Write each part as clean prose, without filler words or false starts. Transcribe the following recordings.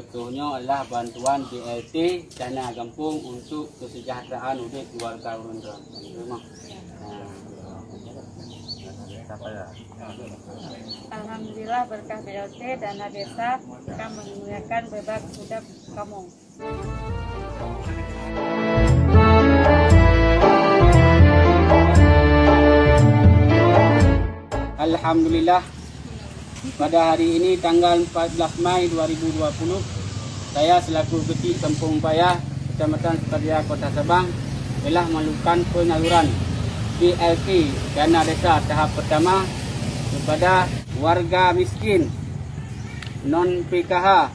contohnya adalah bantuan BLT dana kampung untuk kesejahteraan untuk keluarga urun. Alhamdulillah berkah BLT dana desa akan mengurangi beban hidup kamu. Alhamdulillah, pada hari ini tanggal 14 Mei 2020, saya selaku Ketua Kampung Payah, Kecamatan Sukaria, Kota Sabang telah melakukan penyaluran BLT dana desa tahap pertama kepada warga miskin, non PKH,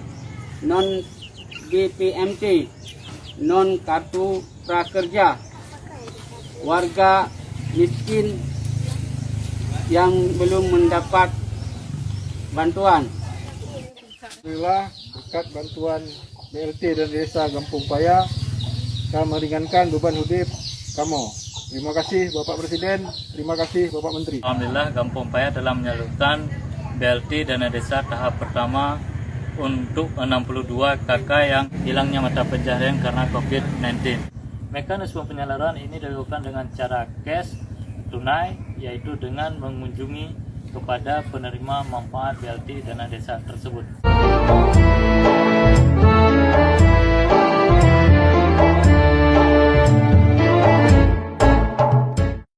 non BPMT, non kartu prakerja, warga miskin yang belum mendapat bantuan. Alhamdulillah, berkat bantuan BLT dan desa Kampung Payah akan meringankan beban hidup kamu. Terima kasih Bapak Presiden, terima kasih Bapak Menteri. Alhamdulillah, Kampung Payah telah menyalurkan BLT dana desa tahap pertama untuk 62 KK yang hilangnya mata pencaharian karena COVID-19. Mekanisme penyaluran ini dilakukan dengan cara cash tunai, yaitu dengan mengunjungi kepada penerima manfaat BLT dana desa tersebut.